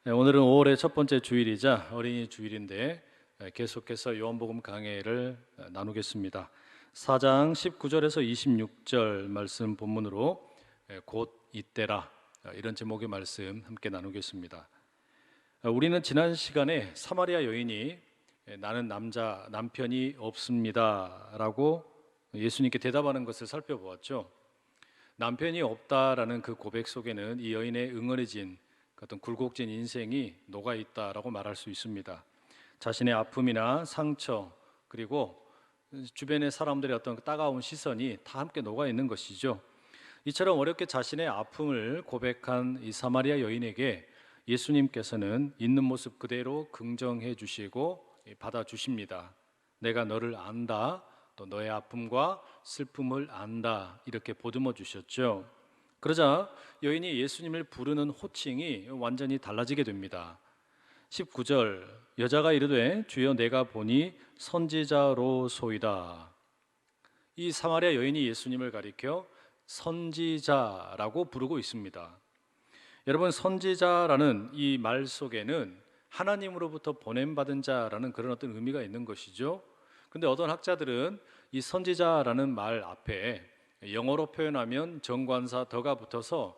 오늘은 5월의 첫 번째 주일이자 어린이 주일인데 계속해서 요한복음 강해를 나누겠습니다. 4장 19절에서 26절 말씀 본문으로 곧 이때라 이런 제목의 말씀 함께 나누겠습니다. 우리는 지난 시간에 사마리아 여인이 나는 남편이 없습니다 라고 예수님께 대답하는 것을 살펴보았죠. 남편이 없다라는 그 고백 속에는 이 여인의 응어리진 어떤 굴곡진 인생이 녹아있다라고 말할 수 있습니다. 자신의 아픔이나 상처 그리고 주변의 사람들의 어떤 따가운 시선이 다 함께 녹아있는 것이죠. 이처럼 어렵게 자신의 아픔을 고백한 이 사마리아 여인에게 예수님께서는 있는 모습 그대로 긍정해 주시고 받아주십니다. 내가 너를 안다, 또 너의 아픔과 슬픔을 안다, 이렇게 보듬어 주셨죠. 그러자 여인이 예수님을 부르는 호칭이 완전히 달라지게 됩니다. 19절 여자가 이르되 주여 내가 보니 선지자로소이다. 이 사마리아 여인이 예수님을 가리켜 선지자라고 부르고 있습니다. 여러분, 선지자라는 이 말 속에는 하나님으로부터 보냄받은 자라는 그런 어떤 의미가 있는 것이죠. 그런데 어떤 학자들은 이 선지자라는 말 앞에 영어로 표현하면 정관사 더가 붙어서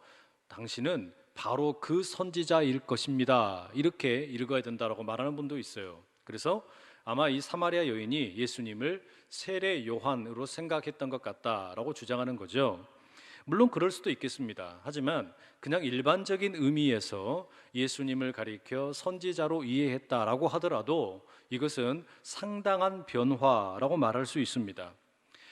당신은 바로 그 선지자일 것입니다, 이렇게 읽어야 된다고 말하는 분도 있어요. 그래서 아마 이 사마리아 여인이 예수님을 세례 요한으로 생각했던 것 같다라고 주장하는 거죠. 물론 그럴 수도 있겠습니다. 하지만 그냥 일반적인 의미에서 예수님을 가리켜 선지자로 이해했다라고 하더라도 이것은 상당한 변화라고 말할 수 있습니다.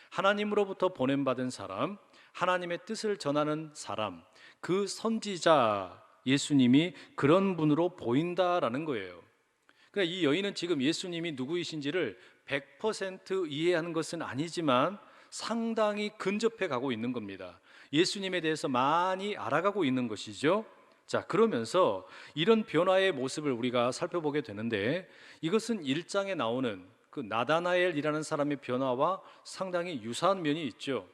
하나님으로부터 보냄받은 사람, 하나님의 뜻을 전하는 사람, 그 선지자 예수님이 그런 분으로 보인다라는 거예요. 그러니까 이 여인은 지금 예수님이 누구이신지를 100% 이해하는 것은 아니지만 상당히 근접해 가고 있는 겁니다. 예수님에 대해서 많이 알아가고 있는 것이죠. 자, 그러면서 이런 변화의 모습을 우리가 살펴보게 되는데, 이것은 1장에 나오는 그 나다나엘이라는 사람의 변화와 상당히 유사한 면이 있죠.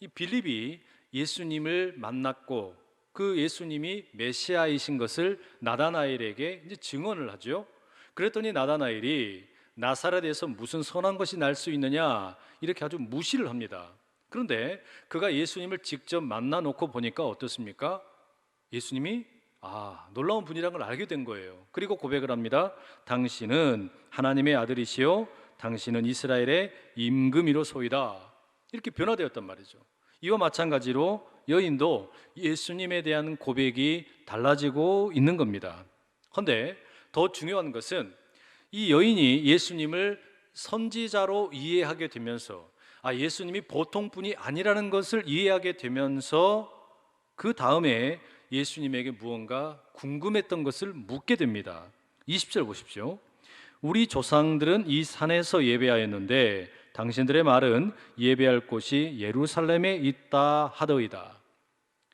이 빌립이 예수님을 만났고 그 예수님이 메시아이신 것을 나다나엘에게 이제 증언을 하죠. 그랬더니 나다나엘이 나사렛에서 무슨 선한 것이 날 수 있느냐, 이렇게 아주 무시를 합니다. 그런데 그가 예수님을 직접 만나 놓고 보니까 어떻습니까? 예수님이 놀라운 분이라는 걸 알게 된 거예요. 그리고 고백을 합니다. 당신은 하나님의 아들이시요 당신은 이스라엘의 임금이로소이다. 이렇게 변화되었단 말이죠. 이와 마찬가지로 여인도 예수님에 대한 고백이 달라지고 있는 겁니다. 그런데 더 중요한 것은 이 여인이 예수님을 선지자로 이해하게 되면서 예수님이 보통 분이 아니라는 것을 이해하게 되면서 그 다음에 예수님에게 무언가 궁금했던 것을 묻게 됩니다. 20절 보십시오. 우리 조상들은 이 산에서 예배하였는데 당신들의 말은 예배할 곳이 예루살렘에 있다 하더이다.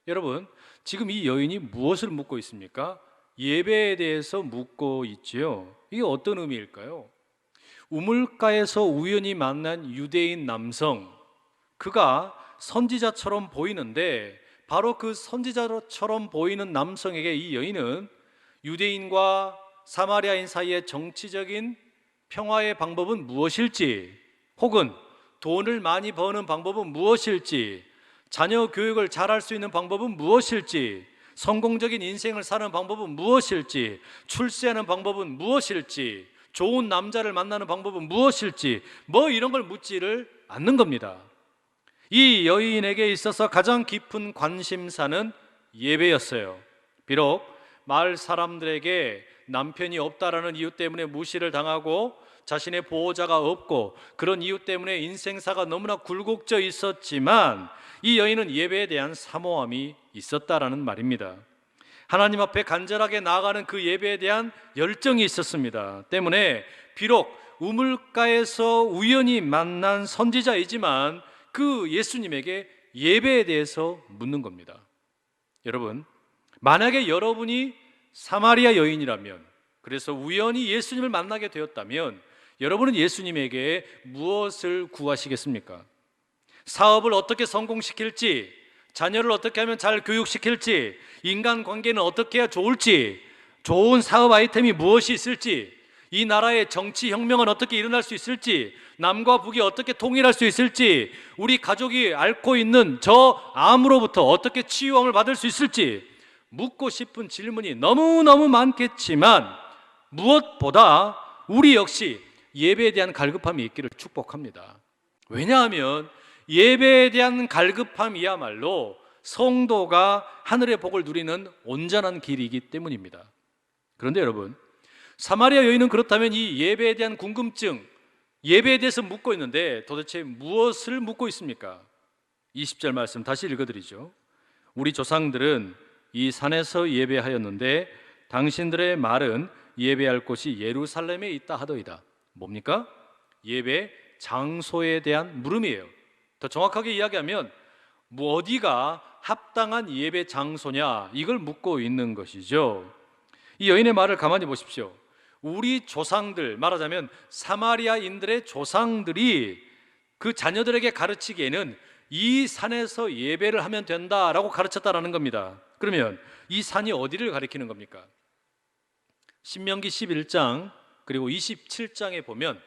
여러분, 지금 이 여인이 무엇을 묻고 있습니까? 예배에 대해서 묻고 있지요. 이게 어떤 의미일까요? 우물가에서 우연히 만난 유대인 남성, 그가 선지자처럼 보이는데 바로 그 선지자처럼 보이는 남성에게 이 여인은 유대인과 사마리아인 사이의 정치적인 평화의 방법은 무엇일지, 혹은 돈을 많이 버는 방법은 무엇일지, 자녀 교육을 잘할 수 있는 방법은 무엇일지, 성공적인 인생을 사는 방법은 무엇일지, 출세하는 방법은 무엇일지, 좋은 남자를 만나는 방법은 무엇일지, 이런 걸 묻지를 않는 겁니다. 이 여인에게 있어서 가장 깊은 관심사는 예배였어요. 비록 마을 사람들에게 남편이 없다라는 이유 때문에 무시를 당하고 자신의 보호자가 없고 그런 이유 때문에 인생사가 너무나 굴곡져 있었지만 이 여인은 예배에 대한 사모함이 있었다라는 말입니다. 하나님 앞에 간절하게 나아가는 그 예배에 대한 열정이 있었습니다. 때문에 비록 우물가에서 우연히 만난 선지자이지만 그 예수님에게 예배에 대해서 묻는 겁니다. 여러분, 만약에 여러분이 사마리아 여인이라면, 그래서 우연히 예수님을 만나게 되었다면 여러분은 예수님에게 무엇을 구하시겠습니까? 사업을 어떻게 성공시킬지, 자녀를 어떻게 하면 잘 교육시킬지, 인간관계는 어떻게 해야 좋을지, 좋은 사업 아이템이 무엇이 있을지, 이 나라의 정치 혁명은 어떻게 일어날 수 있을지, 남과 북이 어떻게 통일할 수 있을지, 우리 가족이 앓고 있는 저 암으로부터 어떻게 치유함을 받을 수 있을지 묻고 싶은 질문이 너무너무 많겠지만 무엇보다 우리 역시 예배에 대한 갈급함이 있기를 축복합니다. 왜냐하면 예배에 대한 갈급함이야말로 성도가 하늘의 복을 누리는 온전한 길이기 때문입니다. 그런데 여러분, 사마리아 여인은 그렇다면 이 예배에 대한 궁금증, 예배에 대해서 묻고 있는데 도대체 무엇을 묻고 있습니까? 20절 말씀 다시 읽어드리죠. 우리 조상들은 이 산에서 예배하였는데 당신들의 말은 예배할 곳이 예루살렘에 있다 하더이다. 뭡니까? 예배 장소에 대한 물음이에요. 더 정확하게 이야기하면 어디가 합당한 예배 장소냐, 이걸 묻고 있는 것이죠. 이 여인의 말을 가만히 보십시오. 우리 조상들, 말하자면 사마리아인들의 조상들이 그 자녀들에게 가르치기에는 이 산에서 예배를 하면 된다라고 가르쳤다라는 겁니다. 그러면 이 산이 어디를 가리키는 겁니까? 신명기 11장 그리고 27장에 보면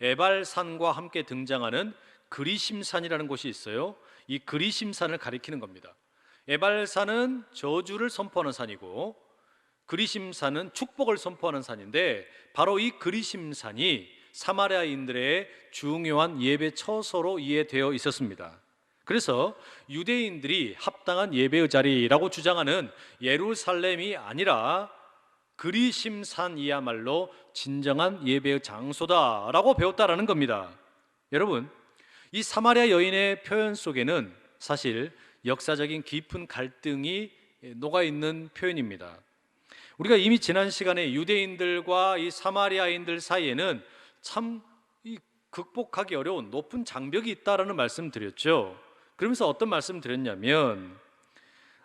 에발산과 함께 등장하는 그리심산이라는 곳이 있어요. 이 그리심산을 가리키는 겁니다. 에발산은 저주를 선포하는 산이고 그리심산은 축복을 선포하는 산인데, 바로 이 그리심산이 사마리아인들의 중요한 예배 처소로 이해되어 있었습니다. 그래서 유대인들이 합당한 예배의 자리라고 주장하는 예루살렘이 아니라 그리심산이야말로 진정한 예배의 장소다라고 배웠다라는 겁니다. 여러분, 이 사마리아 여인의 표현 속에는 사실 역사적인 깊은 갈등이 녹아있는 표현입니다. 우리가 이미 지난 시간에 유대인들과 이 사마리아인들 사이에는 참 극복하기 어려운 높은 장벽이 있다라는 말씀 드렸죠. 그러면서 어떤 말씀 드렸냐면,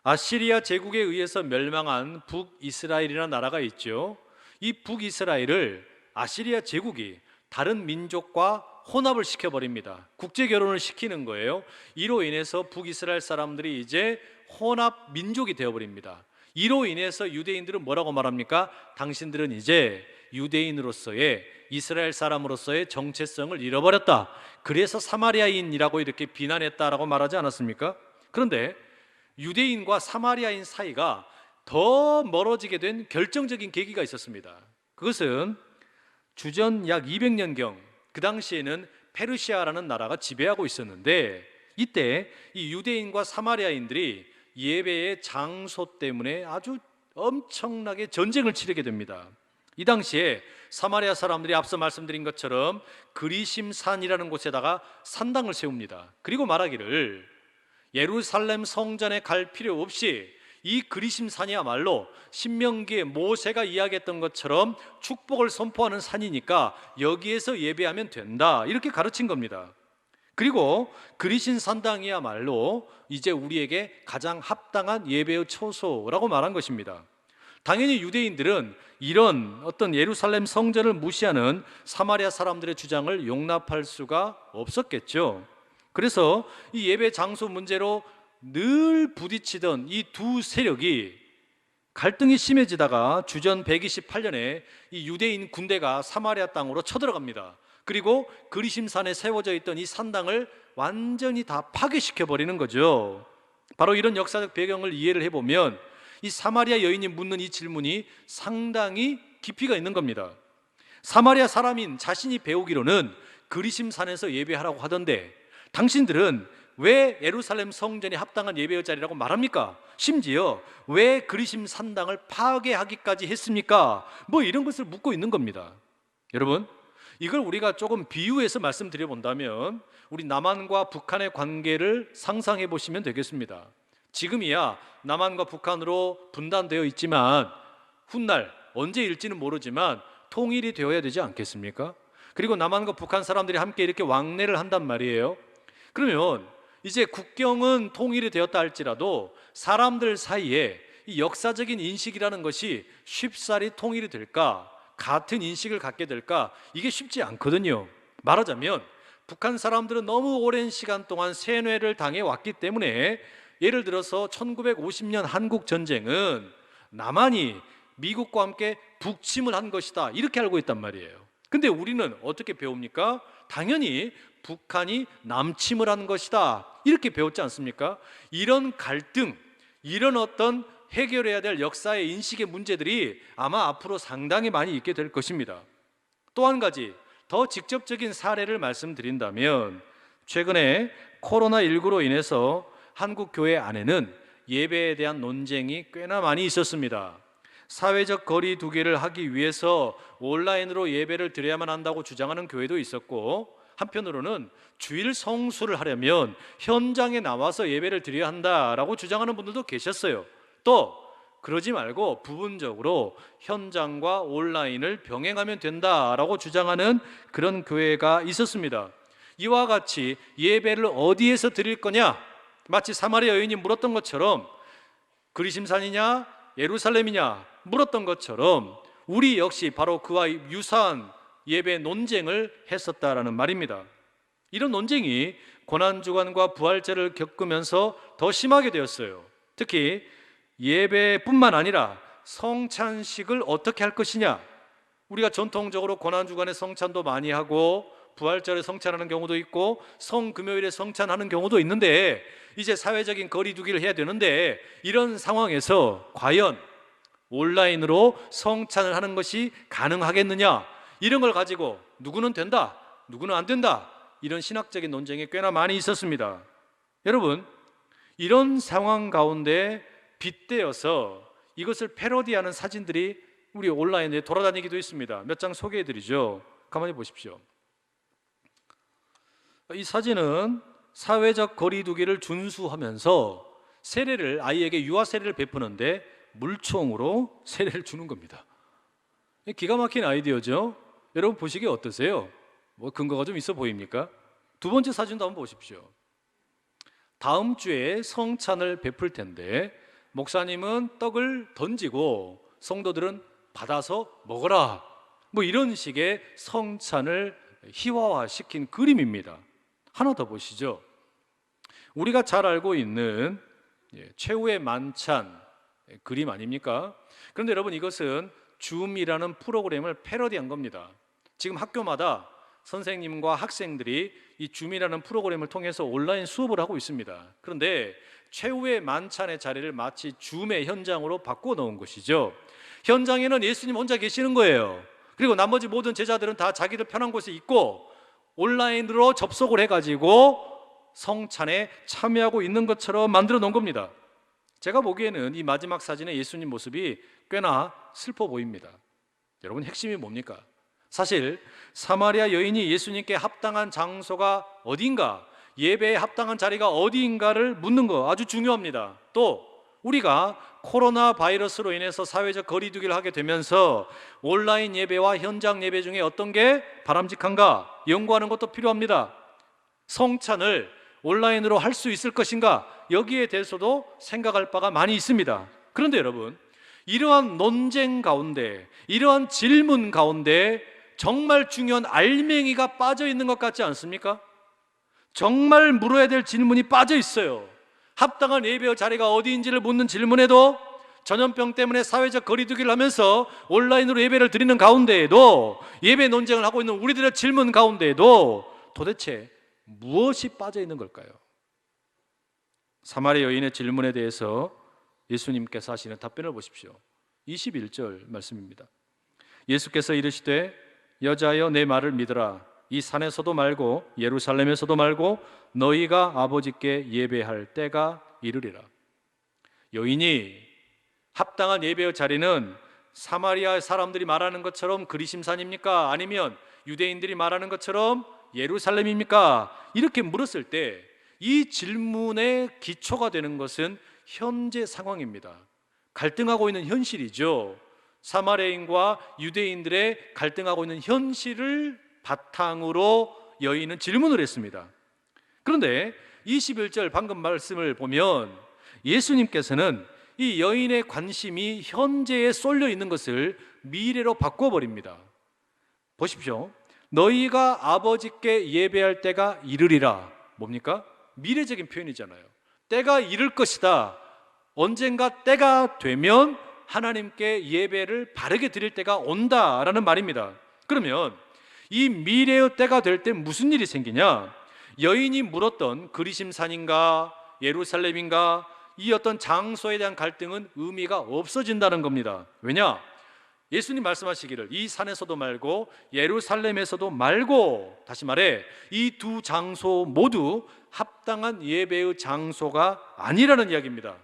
아시리아 제국에 의해서 멸망한 북이스라엘이라는 나라가 있죠. 이 북이스라엘을 아시리아 제국이 다른 민족과 혼합을 시켜버립니다. 국제 결혼을 시키는 거예요. 이로 인해서 북이스라엘 사람들이 이제 혼합 민족이 되어버립니다. 이로 인해서 유대인들은 뭐라고 말합니까? 당신들은 이제 유대인으로서의, 이스라엘 사람으로서의 정체성을 잃어버렸다. 그래서 사마리아인이라고 이렇게 비난했다라고 말하지 않았습니까? 그런데 유대인과 사마리아인 사이가 더 멀어지게 된 결정적인 계기가 있었습니다. 그것은 주전 약 200년경, 그 당시에는 페르시아라는 나라가 지배하고 있었는데, 이때 이 유대인과 사마리아인들이 예배의 장소 때문에 아주 엄청나게 전쟁을 치르게 됩니다. 이 당시에 사마리아 사람들이 앞서 말씀드린 것처럼 그리심산이라는 곳에다가 산당을 세웁니다. 그리고 말하기를 예루살렘 성전에 갈 필요 없이 이 그리심산이야말로 신명기에 모세가 이야기했던 것처럼 축복을 선포하는 산이니까 여기에서 예배하면 된다, 이렇게 가르친 겁니다. 그리고 그리신 산당이야말로 이제 우리에게 가장 합당한 예배의 처소라고 말한 것입니다. 당연히 유대인들은 이런 어떤 예루살렘 성전을 무시하는 사마리아 사람들의 주장을 용납할 수가 없었겠죠. 그래서 이 예배 장소 문제로 늘 부딪히던 이 두 세력이 갈등이 심해지다가 주전 128년에 이 유대인 군대가 사마리아 땅으로 쳐들어갑니다. 그리고 그리심산에 세워져 있던 이 산당을 완전히 다 파괴시켜 버리는 거죠. 바로 이런 역사적 배경을 이해를 해보면 이 사마리아 여인이 묻는 이 질문이 상당히 깊이가 있는 겁니다. 사마리아 사람인 자신이 배우기로는 그리심산에서 예배하라고 하던데 당신들은 왜 예루살렘 성전이 합당한 예배의 자리라고 말합니까? 심지어 왜 그리심 산당을 파괴하기까지 했습니까? 뭐 이런 것을 묻고 있는 겁니다. 여러분, 이걸 우리가 조금 비유해서 말씀드려 본다면 우리 남한과 북한의 관계를 상상해 보시면 되겠습니다. 지금이야 남한과 북한으로 분단되어 있지만 훗날 언제일지는 모르지만 통일이 되어야 되지 않겠습니까? 그리고 남한과 북한 사람들이 함께 이렇게 왕래를 한단 말이에요. 그러면 이제 국경은 통일이 되었다 할지라도 사람들 사이에 이 역사적인 인식이라는 것이 쉽사리 통일이 될까? 같은 인식을 갖게 될까? 이게 쉽지 않거든요. 말하자면 북한 사람들은 너무 오랜 시간 동안 세뇌를 당해 왔기 때문에, 예를 들어서 1950년 한국 전쟁은 남한이 미국과 함께 북침을 한 것이다, 이렇게 알고 있단 말이에요. 근데 우리는 어떻게 배웁니까? 당연히 북한이 남침을 한 것이다, 이렇게 배웠지 않습니까? 이런 갈등, 이런 어떤 해결해야 될 역사의 인식의 문제들이 아마 앞으로 상당히 많이 있게 될 것입니다. 또 한 가지 더 직접적인 사례를 말씀드린다면, 최근에 코로나19로 인해서 한국 교회 안에는 예배에 대한 논쟁이 꽤나 많이 있었습니다. 사회적 거리 두기를 하기 위해서 온라인으로 예배를 드려야만 한다고 주장하는 교회도 있었고, 한편으로는 주일 성수를 하려면 현장에 나와서 예배를 드려야 한다라고 주장하는 분들도 계셨어요. 또 그러지 말고 부분적으로 현장과 온라인을 병행하면 된다라고 주장하는 그런 교회가 있었습니다. 이와 같이 예배를 어디에서 드릴 거냐, 마치 사마리아 여인이 물었던 것처럼 그리심산이냐 예루살렘이냐 물었던 것처럼 우리 역시 바로 그와 유사한 예배 논쟁을 했었다라는 말입니다. 이런 논쟁이 고난주간과 부활절을 겪으면서 더 심하게 되었어요. 특히 예배뿐만 아니라 성찬식을 어떻게 할 것이냐, 우리가 전통적으로 고난주간에 성찬도 많이 하고 부활절에 성찬하는 경우도 있고 성금요일에 성찬하는 경우도 있는데, 이제 사회적인 거리 두기를 해야 되는데, 이런 상황에서 과연 온라인으로 성찬을 하는 것이 가능하겠느냐, 이런 걸 가지고 누구는 된다, 누구는 안 된다, 이런 신학적인 논쟁이 꽤나 많이 있었습니다. 여러분, 이런 상황 가운데 빗대어서 이것을 패러디하는 사진들이 우리 온라인에 돌아다니기도 있습니다. 몇 장 소개해드리죠. 가만히 보십시오. 이 사진은 사회적 거리 두기를 준수하면서 세례를, 아이에게 유아 세례를 베푸는데 물총으로 세례를 주는 겁니다. 기가 막힌 아이디어죠. 여러분 보시기에 어떠세요? 뭐 근거가 좀 있어 보입니까? 두 번째 사진도 한번 보십시오. 다음 주에 성찬을 베풀 텐데 목사님은 떡을 던지고 성도들은 받아서 먹어라, 뭐 이런 식의 성찬을 희화화시킨 그림입니다. 하나 더 보시죠. 우리가 잘 알고 있는 최후의 만찬 그림 아닙니까? 그런데 여러분, 이것은 줌이라는 프로그램을 패러디한 겁니다. 지금 학교마다 선생님과 학생들이 이 줌이라는 프로그램을 통해서 온라인 수업을 하고 있습니다. 그런데 최후의 만찬의 자리를 마치 줌의 현장으로 바꿔 놓은 것이죠. 현장에는 예수님 혼자 계시는 거예요. 그리고 나머지 모든 제자들은 다 자기들 편한 곳에 있고 온라인으로 접속을 해가지고 성찬에 참여하고 있는 것처럼 만들어 놓은 겁니다. 제가 보기에는 이 마지막 사진의 예수님 모습이 꽤나 슬퍼 보입니다. 여러분, 핵심이 뭡니까? 사실 사마리아 여인이 예수님께 합당한 장소가 어딘가, 예배에 합당한 자리가 어디인가를 묻는 거 아주 중요합니다. 또 우리가 코로나 바이러스로 인해서 사회적 거리두기를 하게 되면서 온라인 예배와 현장 예배 중에 어떤 게 바람직한가 연구하는 것도 필요합니다. 성찬을 온라인으로 할 수 있을 것인가, 여기에 대해서도 생각할 바가 많이 있습니다. 그런데 여러분, 이러한 논쟁 가운데, 이러한 질문 가운데 정말 중요한 알맹이가 빠져 있는 것 같지 않습니까? 정말 물어야 될 질문이 빠져 있어요. 합당한 예배 자리가 어디인지를 묻는 질문에도 전염병 때문에 사회적 거리두기를 하면서 온라인으로 예배를 드리는 가운데에도, 예배 논쟁을 하고 있는 우리들의 질문 가운데에도 도대체 무엇이 빠져 있는 걸까요? 사마리아 여인의 질문에 대해서 예수님께서 하시는 답변을 보십시오. 21절 말씀입니다. 예수께서 이르시되 여자여 내 말을 믿으라. 이 산에서도 말고 예루살렘에서도 말고 너희가 아버지께 예배할 때가 이르리라. 여인이 합당한 예배의 자리는 사마리아 사람들이 말하는 것처럼 그리심산입니까? 아니면 유대인들이 말하는 것처럼 예루살렘입니까? 이렇게 물었을 때 이 질문의 기초가 되는 것은 현재 상황입니다. 갈등하고 있는 현실이죠. 사마리아인과 유대인들의 갈등하고 있는 현실을 바탕으로 여인은 질문을 했습니다. 그런데 21절 방금 말씀을 보면 예수님께서는 이 여인의 관심이 현재에 쏠려 있는 것을 미래로 바꿔버립니다. 보십시오. 너희가 아버지께 예배할 때가 이르리라. 뭡니까? 미래적인 표현이잖아요. 때가 이를 것이다. 언젠가 때가 되면 하나님께 예배를 바르게 드릴 때가 온다라는 말입니다. 그러면 이 미래의 때가 될 때 무슨 일이 생기냐? 여인이 물었던 그리심산인가 예루살렘인가 이 어떤 장소에 대한 갈등은 의미가 없어진다는 겁니다. 왜냐? 예수님 말씀하시기를 이 산에서도 말고 예루살렘에서도 말고, 다시 말해 이 두 장소 모두 합당한 예배의 장소가 아니라는 이야기입니다.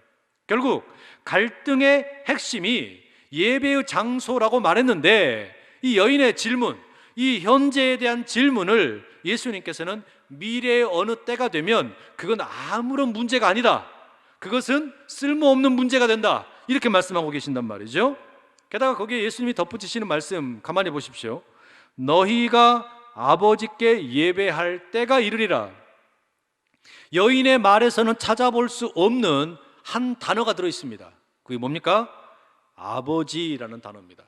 결국 갈등의 핵심이 예배의 장소라고 말했는데, 이 여인의 질문, 이 현재에 대한 질문을 예수님께서는 미래의 어느 때가 되면 그건 아무런 문제가 아니다, 그것은 쓸모없는 문제가 된다, 이렇게 말씀하고 계신단 말이죠. 게다가 거기에 예수님이 덧붙이시는 말씀 가만히 보십시오. 너희가 아버지께 예배할 때가 이르리라. 여인의 말에서는 찾아볼 수 없는 한 단어가 들어있습니다. 그게 뭡니까? 아버지라는 단어입니다.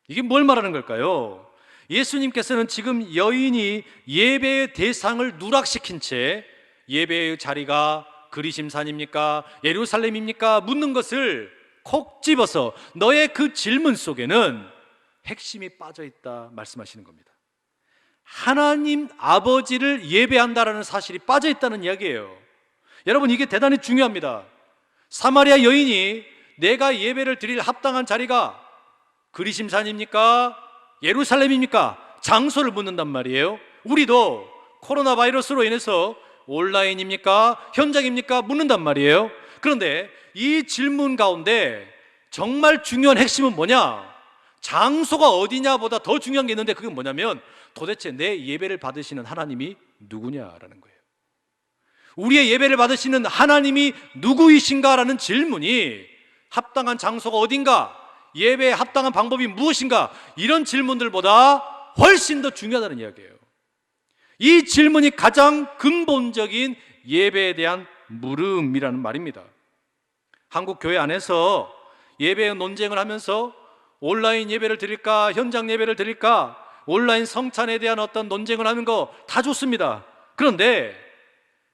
이게 뭘 말하는 걸까요? 예수님께서는 지금 여인이 예배의 대상을 누락시킨 채 예배의 자리가 그리심산입니까? 예루살렘입니까? 묻는 것을 콕 집어서 너의 그 질문 속에는 핵심이 빠져있다 말씀하시는 겁니다. 하나님 아버지를 예배한다라는 사실이 빠져있다는 이야기예요. 여러분, 이게 대단히 중요합니다. 사마리아 여인이 내가 예배를 드릴 합당한 자리가 그리심산입니까? 예루살렘입니까? 장소를 묻는단 말이에요. 우리도 코로나 바이러스로 인해서 온라인입니까? 현장입니까? 묻는단 말이에요. 그런데 이 질문 가운데 정말 중요한 핵심은 뭐냐? 장소가 어디냐 보다 더 중요한 게 있는데, 그게 뭐냐면 도대체 내 예배를 받으시는 하나님이 누구냐라는 거예요. 우리의 예배를 받으시는 하나님이 누구이신가라는 질문이 합당한 장소가 어딘가, 예배에 합당한 방법이 무엇인가, 이런 질문들보다 훨씬 더 중요하다는 이야기예요. 이 질문이 가장 근본적인 예배에 대한 물음이라는 말입니다. 한국 교회 안에서 예배의 논쟁을 하면서 온라인 예배를 드릴까 현장 예배를 드릴까 온라인 성찬에 대한 어떤 논쟁을 하는 거 다 좋습니다. 그런데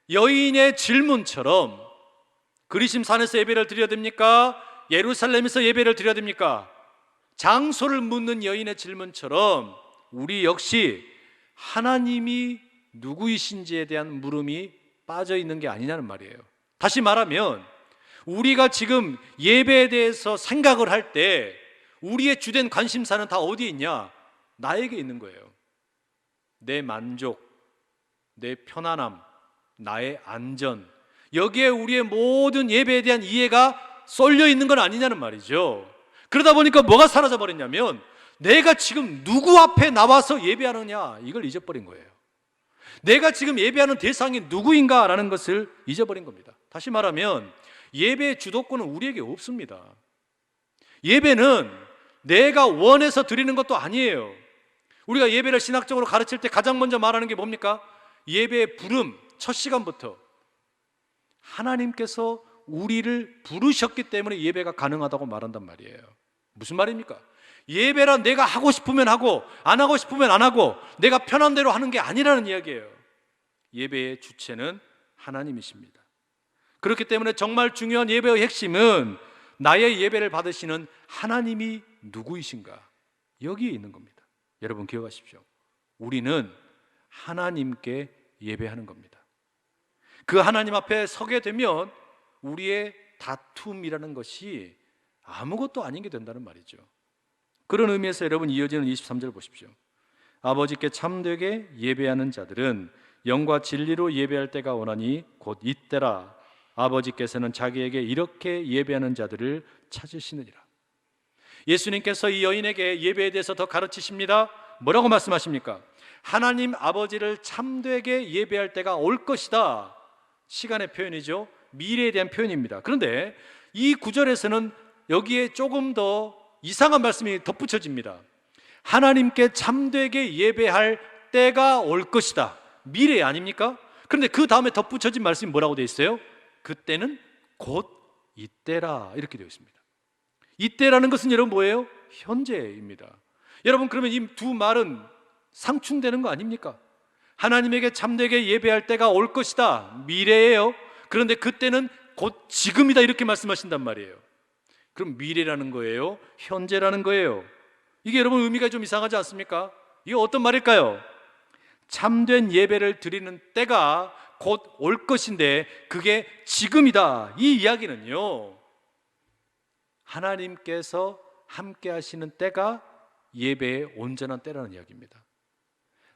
여인의 질문처럼 그리심산에서 예배를 드려야 됩니까? 예루살렘에서 예배를 드려야 됩니까? 장소를 묻는 여인의 질문처럼 우리 역시 하나님이 누구이신지에 대한 물음이 빠져 있는 게 아니냐는 말이에요. 다시 말하면 우리가 지금 예배에 대해서 생각을 할 때 우리의 주된 관심사는 다 어디에 있냐? 나에게 있는 거예요. 내 만족, 내 편안함, 나의 안전, 여기에 우리의 모든 예배에 대한 이해가 쏠려 있는 건 아니냐는 말이죠. 그러다 보니까 뭐가 사라져 버렸냐면 내가 지금 누구 앞에 나와서 예배하느냐, 이걸 잊어버린 거예요. 내가 지금 예배하는 대상이 누구인가라는 것을 잊어버린 겁니다. 다시 말하면 예배의 주도권은 우리에게 없습니다. 예배는 내가 원해서 드리는 것도 아니에요. 우리가 예배를 신학적으로 가르칠 때 가장 먼저 말하는 게 뭡니까? 예배의 부름, 첫 시간부터 하나님께서 우리를 부르셨기 때문에 예배가 가능하다고 말한단 말이에요. 무슨 말입니까? 예배란 내가 하고 싶으면 하고 안 하고 싶으면 안 하고 내가 편한 대로 하는 게 아니라는 이야기예요. 예배의 주체는 하나님이십니다. 그렇기 때문에 정말 중요한 예배의 핵심은 나의 예배를 받으시는 하나님이 누구이신가, 여기에 있는 겁니다. 여러분 기억하십시오. 우리는 하나님께 예배하는 겁니다. 그 하나님 앞에 서게 되면 우리의 다툼이라는 것이 아무것도 아닌 게 된다는 말이죠. 그런 의미에서 여러분 이어지는 23절 보십시오. 아버지께 참되게 예배하는 자들은 영과 진리로 예배할 때가 오나니 곧 이때라. 아버지께서는 자기에게 이렇게 예배하는 자들을 찾으시느니라. 예수님께서 이 여인에게 예배에 대해서 더 가르치십니다. 뭐라고 말씀하십니까? 하나님 아버지를 참되게 예배할 때가 올 것이다. 시간의 표현이죠. 미래에 대한 표현입니다. 그런데 이 구절에서는 여기에 조금 더 이상한 말씀이 덧붙여집니다. 하나님께 참되게 예배할 때가 올 것이다. 미래 아닙니까? 그런데 그 다음에 덧붙여진 말씀이 뭐라고 되어 있어요? 그때는 곧 이때라, 이렇게 되어 있습니다. 이때라는 것은 여러분 뭐예요? 현재입니다. 여러분 그러면 이 두 말은 상충되는 거 아닙니까? 하나님에게 참되게 예배할 때가 올 것이다, 미래예요. 그런데 그때는 곧 지금이다, 이렇게 말씀하신단 말이에요. 그럼 미래라는 거예요? 현재라는 거예요? 이게 여러분 의미가 좀 이상하지 않습니까? 이게 어떤 말일까요? 참된 예배를 드리는 때가 곧 올 것인데 그게 지금이다. 이 이야기는요, 하나님께서 함께 하시는 때가 예배의 온전한 때라는 이야기입니다.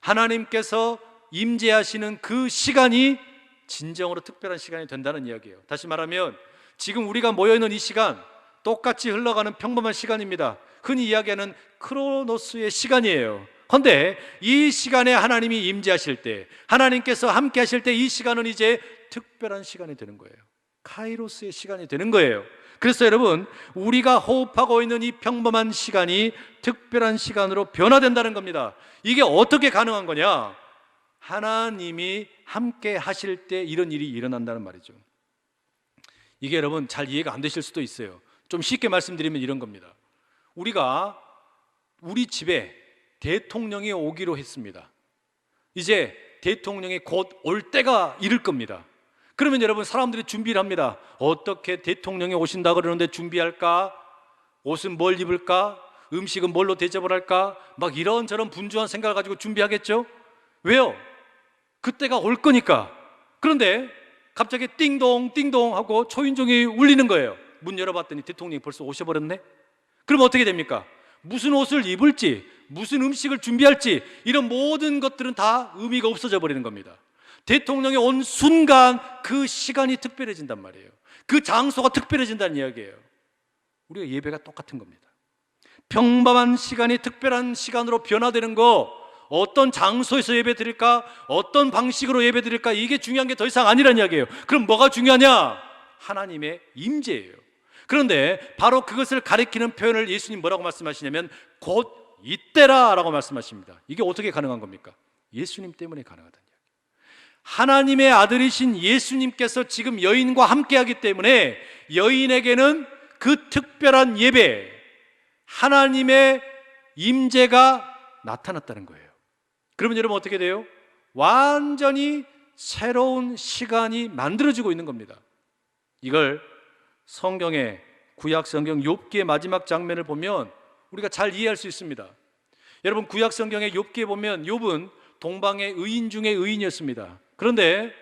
하나님께서 임재하시는 그 시간이 진정으로 특별한 시간이 된다는 이야기예요. 다시 말하면 지금 우리가 모여있는 이 시간 똑같이 흘러가는 평범한 시간입니다. 흔히 이야기하는 크로노스의 시간이에요. 그런데 이 시간에 하나님이 임재하실 때, 하나님께서 함께 하실 때 이 시간은 이제 특별한 시간이 되는 거예요. 카이로스의 시간이 되는 거예요. 그래서 여러분, 우리가 호흡하고 있는 이 평범한 시간이 특별한 시간으로 변화된다는 겁니다. 이게 어떻게 가능한 거냐? 하나님이 함께 하실 때 이런 일이 일어난다는 말이죠. 이게 여러분 잘 이해가 안 되실 수도 있어요. 좀 쉽게 말씀드리면 이런 겁니다. 우리가 우리 집에 대통령이 오기로 했습니다. 이제 대통령이 곧 올 때가 이를 겁니다. 그러면 여러분, 사람들이 준비를 합니다. 어떻게 대통령이 오신다 그러는데 준비할까? 옷은 뭘 입을까? 음식은 뭘로 대접을 할까? 막 이런저런 분주한 생각을 가지고 준비하겠죠? 왜요? 그때가 올 거니까. 그런데 갑자기 띵동 띵동 하고 초인종이 울리는 거예요. 문 열어봤더니 대통령이 벌써 오셔버렸네? 그럼 어떻게 됩니까? 무슨 옷을 입을지, 무슨 음식을 준비할지, 이런 모든 것들은 다 의미가 없어져 버리는 겁니다. 대통령이 온 순간 그 시간이 특별해진단 말이에요. 그 장소가 특별해진다는 이야기예요. 우리가 예배가 똑같은 겁니다. 평범한 시간이 특별한 시간으로 변화되는 거, 어떤 장소에서 예배 드릴까, 어떤 방식으로 예배 드릴까, 이게 중요한 게 더 이상 아니란 이야기예요. 그럼 뭐가 중요하냐? 하나님의 임재예요. 그런데 바로 그것을 가리키는 표현을 예수님 뭐라고 말씀하시냐면 곧 이때라 라고 말씀하십니다. 이게 어떻게 가능한 겁니까? 예수님 때문에 가능하다는 이야기. 하나님의 아들이신 예수님께서 지금 여인과 함께하기 때문에 여인에게는 그 특별한 예배, 하나님의 임재가 나타났다는 거예요. 그러면 여러분 어떻게 돼요? 완전히 새로운 시간이 만들어지고 있는 겁니다. 이걸 성경의 구약 성경 욥기의 마지막 장면을 보면 우리가 잘 이해할 수 있습니다. 여러분, 구약 성경의 욥기에 보면 욥은 동방의 의인 중에 의인이었습니다. 그런데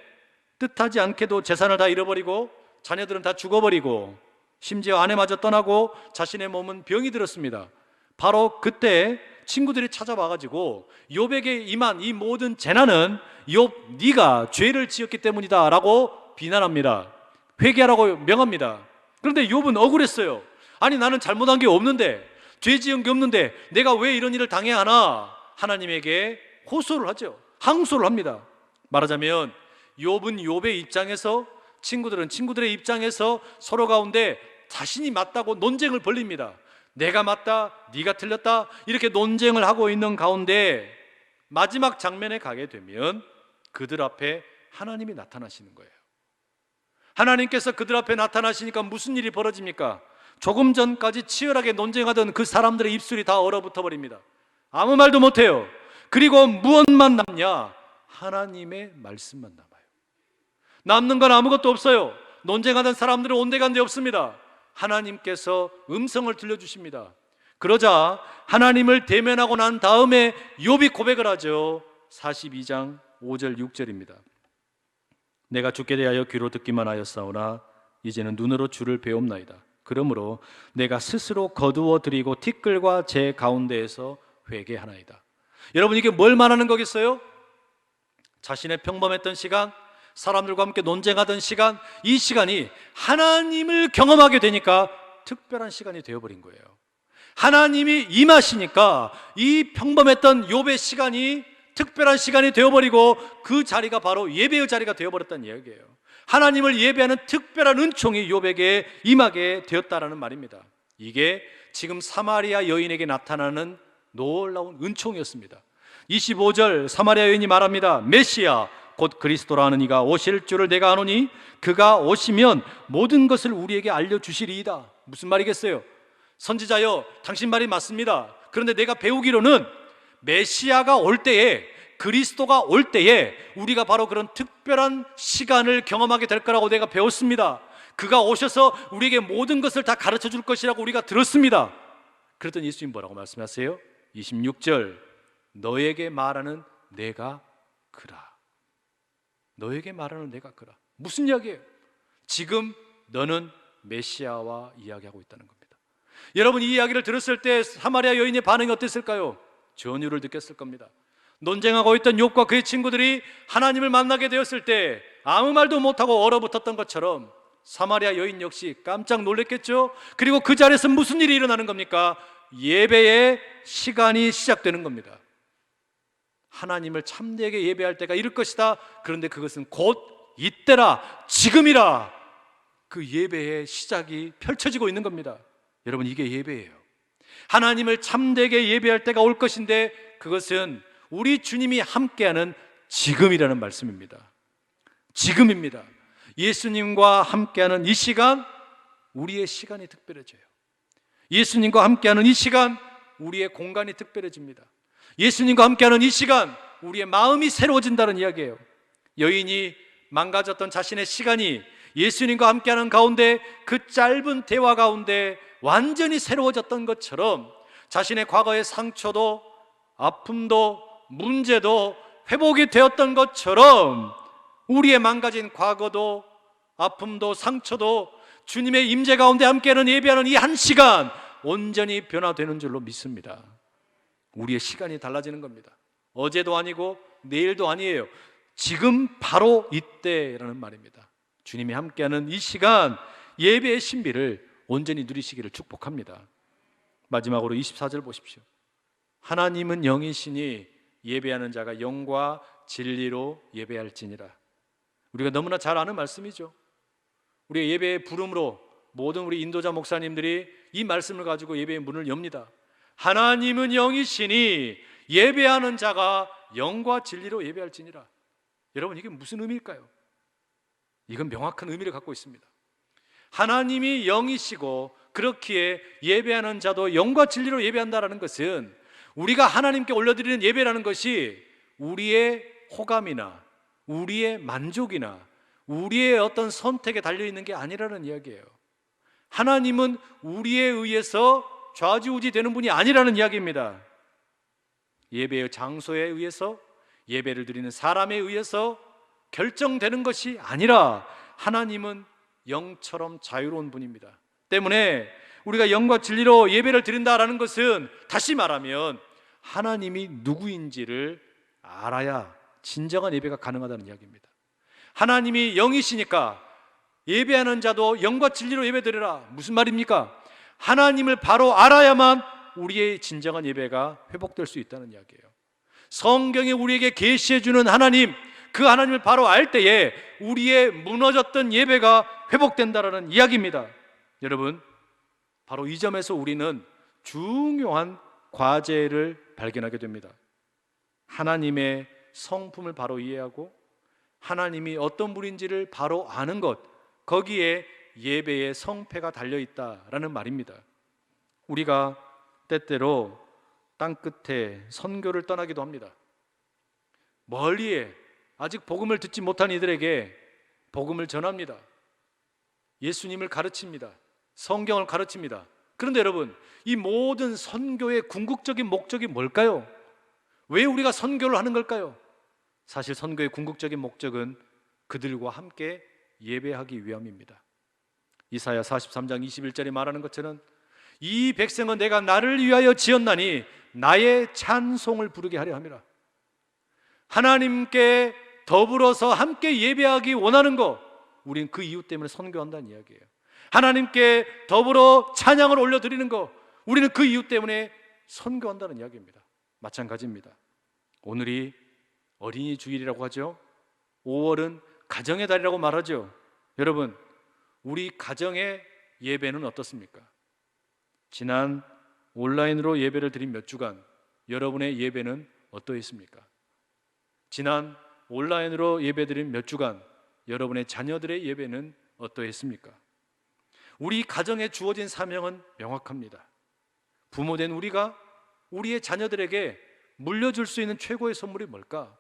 뜻하지 않게도 재산을 다 잃어버리고 자녀들은 다 죽어버리고 심지어 아내마저 떠나고 자신의 몸은 병이 들었습니다. 바로 그때 친구들이 찾아와가지고 욥에게 임한 이 모든 재난은 욥 네가 죄를 지었기 때문이다 라고 비난합니다. 회개하라고 명합니다. 그런데 욥은 억울했어요. 아니, 나는 잘못한 게 없는데, 죄 지은 게 없는데 내가 왜 이런 일을 당해야 하나? 하나님에게 호소를 하죠. 항소를 합니다. 말하자면 욥은 욥의 입장에서, 친구들은 친구들의 입장에서 서로 가운데 자신이 맞다고 논쟁을 벌립니다. 내가 맞다, 네가 틀렸다, 이렇게 논쟁을 하고 있는 가운데 마지막 장면에 가게 되면 그들 앞에 하나님이 나타나시는 거예요. 하나님께서 그들 앞에 나타나시니까 무슨 일이 벌어집니까? 조금 전까지 치열하게 논쟁하던 그 사람들의 입술이 다 얼어붙어 버립니다. 아무 말도 못해요. 그리고 무엇만 남냐? 하나님의 말씀만 남아요. 남는 건 아무것도 없어요. 논쟁하던 사람들은 온데간데 없습니다. 하나님께서 음성을 들려주십니다. 그러자 하나님을 대면하고 난 다음에 욥이 고백을 하죠. 42장 5절 6절입니다. 내가 주께 대하여 귀로 듣기만 하였사오나 이제는 눈으로 주를 배움나이다. 그러므로 내가 스스로 거두어 드리고 티끌과 제 가운데에서 회개하나이다. 여러분, 이게 뭘 말하는 거겠어요? 자신의 평범했던 시간, 사람들과 함께 논쟁하던 시간, 이 시간이 하나님을 경험하게 되니까 특별한 시간이 되어버린 거예요. 하나님이 임하시니까 이 평범했던 욥의 시간이 특별한 시간이 되어버리고 그 자리가 바로 예배의 자리가 되어버렸다는 이야기예요. 하나님을 예배하는 특별한 은총이 욥에게 임하게 되었다라는 말입니다. 이게 지금 사마리아 여인에게 나타나는 놀라운 은총이었습니다. 25절 사마리아 여인이 말합니다. 메시아 곧 그리스도라는 이가 오실 줄을 내가 아노니 그가 오시면 모든 것을 우리에게 알려주시리이다. 무슨 말이겠어요? 선지자여, 당신 말이 맞습니다. 그런데 내가 배우기로는 메시아가 올 때에, 그리스도가 올 때에 우리가 바로 그런 특별한 시간을 경험하게 될 거라고 내가 배웠습니다. 그가 오셔서 우리에게 모든 것을 다 가르쳐 줄 것이라고 우리가 들었습니다. 그랬더니 예수님 뭐라고 말씀하세요? 26절, 너에게 말하는 내가 그라. 너에게 말하는 내가 그라. 무슨 이야기예요? 지금 너는 메시아와 이야기하고 있다는 겁니다. 여러분, 이 이야기를 들었을 때 사마리아 여인의 반응이 어땠을까요? 전율을 느꼈을 겁니다. 논쟁하고 있던 욥과 그의 친구들이 하나님을 만나게 되었을 때 아무 말도 못하고 얼어붙었던 것처럼 사마리아 여인 역시 깜짝 놀랐겠죠. 그리고 그 자리에서 무슨 일이 일어나는 겁니까? 예배의 시간이 시작되는 겁니다. 하나님을 참되게 예배할 때가 이럴 것이다. 그런데 그것은 곧 이때라, 지금이라. 그 예배의 시작이 펼쳐지고 있는 겁니다. 여러분, 이게 예배예요. 하나님을 참되게 예배할 때가 올 것인데 그것은 우리 주님이 함께하는 지금이라는 말씀입니다. 지금입니다. 예수님과 함께하는 이 시간, 우리의 시간이 특별해져요. 예수님과 함께하는 이 시간, 우리의 공간이 특별해집니다. 예수님과 함께하는 이 시간, 우리의 마음이 새로워진다는 이야기예요. 여인이 망가졌던 자신의 시간이 예수님과 함께하는 가운데, 그 짧은 대화 가운데 완전히 새로워졌던 것처럼 자신의 과거의 상처도 아픔도 문제도 회복이 되었던 것처럼 우리의 망가진 과거도 아픔도 상처도 주님의 임재 가운데 함께하는 예배하는 이 한 시간 온전히 변화되는 줄로 믿습니다. 우리의 시간이 달라지는 겁니다. 어제도 아니고 내일도 아니에요. 지금 바로 이때라는 말입니다. 주님이 함께하는 이 시간, 예배의 신비를 온전히 누리시기를 축복합니다. 마지막으로 24절 보십시오. 하나님은 영이시니 예배하는 자가 영과 진리로 예배할지니라. 우리가 너무나 잘 아는 말씀이죠. 우리의 예배의 부름으로 모든 우리 인도자 목사님들이 이 말씀을 가지고 예배의 문을 엽니다. 하나님은 영이시니 예배하는 자가 영과 진리로 예배할지니라. 여러분, 이게 무슨 의미일까요? 이건 명확한 의미를 갖고 있습니다. 하나님이 영이시고 그렇기에 예배하는 자도 영과 진리로 예배한다라는 것은 우리가 하나님께 올려드리는 예배라는 것이 우리의 호감이나 우리의 만족이나 우리의 어떤 선택에 달려있는 게 아니라는 이야기예요. 하나님은 우리에 의해서 좌지우지 되는 분이 아니라는 이야기입니다. 예배의 장소에 의해서, 예배를 드리는 사람에 의해서 결정되는 것이 아니라 하나님은 영처럼 자유로운 분입니다. 때문에 우리가 영과 진리로 예배를 드린다라는 것은, 다시 말하면 하나님이 누구인지를 알아야 진정한 예배가 가능하다는 이야기입니다. 하나님이 영이시니까 예배하는 자도 영과 진리로 예배드리라. 무슨 말입니까? 하나님을 바로 알아야만 우리의 진정한 예배가 회복될 수 있다는 이야기예요. 성경에 우리에게 계시해 주는 하나님, 그 하나님을 바로 알 때에 우리의 무너졌던 예배가 회복된다라는 이야기입니다. 여러분, 바로 이 점에서 우리는 중요한 과제를 발견하게 됩니다. 하나님의 성품을 바로 이해하고 하나님이 어떤 분인지를 바로 아는 것, 거기에 예배의 성패가 달려있다라는 말입니다. 우리가 때때로 땅끝에 선교를 떠나기도 합니다. 멀리에 아직 복음을 듣지 못한 이들에게 복음을 전합니다. 예수님을 가르칩니다. 성경을 가르칩니다. 그런데 여러분, 이 모든 선교의 궁극적인 목적이 뭘까요? 왜 우리가 선교를 하는 걸까요? 사실 선교의 궁극적인 목적은 그들과 함께 예배하기 위함입니다. 이사야 43장 21절에 말하는 것처럼 이 백성은 내가 나를 위하여 지었나니 나의 찬송을 부르게 하려 함이라. 하나님께 더불어서 함께 예배하기 원하는 것, 우린 그 이유 때문에 선교한다는 이야기예요. 하나님께 더불어 찬양을 올려드리는 것, 우리는 그 이유 때문에 선교한다는 이야기입니다. 마찬가지입니다. 오늘이 어린이 주일이라고 하죠. 5월은 가정의 달이라고 말하죠. 여러분, 우리 가정의 예배는 어떻습니까? 지난 온라인으로 예배를 드린 몇 주간 여러분의 예배는 어떠했습니까? 지난 온라인으로 예배드린 몇 주간 여러분의 자녀들의 예배는 어떠했습니까? 우리 가정에 주어진 사명은 명확합니다. 부모된 우리가 우리의 자녀들에게 물려줄 수 있는 최고의 선물이 뭘까?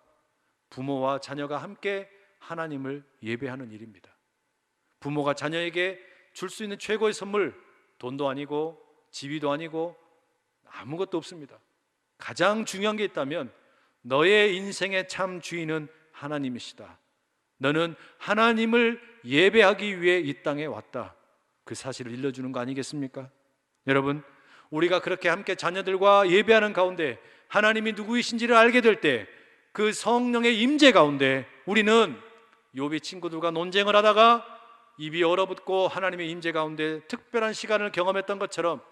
부모와 자녀가 함께 하나님을 예배하는 일입니다. 부모가 자녀에게 줄 수 있는 최고의 선물, 돈도 아니고 지위도 아니고 아무것도 없습니다. 가장 중요한 게 있다면 너의 인생의 참 주인은 하나님이시다. 너는 하나님을 예배하기 위해 이 땅에 왔다. 그 사실을 일러주는 거 아니겠습니까? 여러분, 우리가 그렇게 함께 자녀들과 예배하는 가운데 하나님이 누구이신지를 알게 될 때 그 성령의 임재 가운데 우리는 욥이 친구들과 논쟁을 하다가 입이 얼어붙고 하나님의 임재 가운데 특별한 시간을 경험했던 것처럼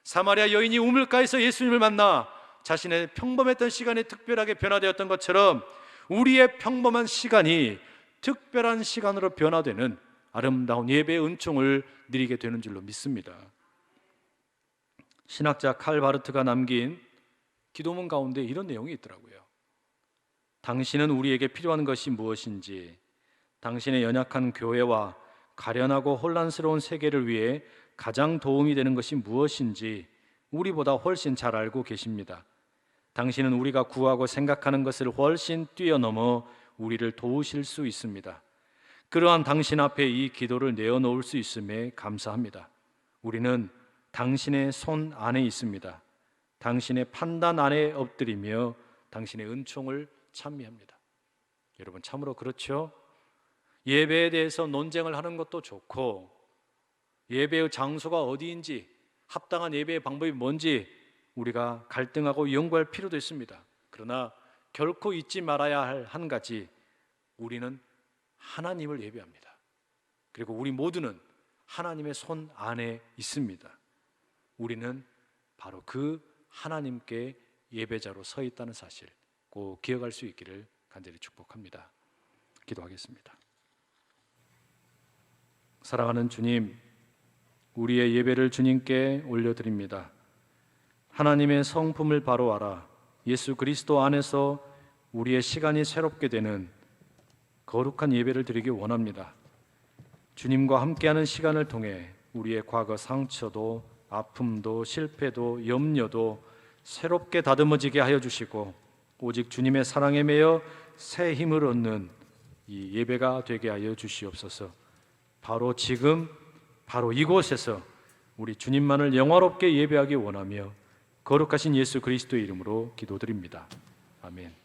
사마리아 여인이 우물가에서 예수님을 만나 자신의 평범했던 시간이 특별하게 변화되었던 것처럼 우리의 평범한 시간이 특별한 시간으로 변화되는 아름다운 예배의 은총을 누리게 되는 줄로 믿습니다. 신학자 칼 바르트가 남긴 기도문 가운데 이런 내용이 있더라고요. 당신은 우리에게 필요한 것이 무엇인지, 당신의 연약한 교회와 가련하고 혼란스러운 세계를 위해 가장 도움이 되는 것이 무엇인지 우리보다 훨씬 잘 알고 계십니다. 당신은 우리가 구하고 생각하는 것을 훨씬 뛰어넘어 우리를 도우실 수 있습니다. 그러한 당신 앞에 이 기도를 내어놓을 수 있음에 감사합니다. 우리는 당신의 손 안에 있습니다. 당신의 판단 안에 엎드리며 당신의 은총을 찬미합니다. 여러분, 참으로 그렇죠? 예배에 대해서 논쟁을 하는 것도 좋고 예배의 장소가 어디인지, 합당한 예배의 방법이 뭔지 우리가 갈등하고 연구할 필요도 있습니다. 그러나 결코 잊지 말아야 할 한 가지, 우리는 하나님을 예배합니다. 그리고 우리 모두는 하나님의 손 안에 있습니다. 우리는 바로 그 하나님께 예배자로 서 있다는 사실 꼭 기억할 수 있기를 간절히 축복합니다. 기도하겠습니다. 사랑하는 주님, 우리의 예배를 주님께 올려드립니다. 하나님의 성품을 바로 알아 예수 그리스도 안에서 우리의 시간이 새롭게 되는 거룩한 예배를 드리기 원합니다. 주님과 함께하는 시간을 통해 우리의 과거 상처도 아픔도 실패도 염려도 새롭게 다듬어지게 하여 주시고 오직 주님의 사랑에 매여 새 힘을 얻는 이 예배가 되게 하여 주시옵소서. 바로 지금 바로 이곳에서 우리 주님만을 영화롭게 예배하기 원하며 거룩하신 예수 그리스도의 이름으로 기도드립니다. 아멘.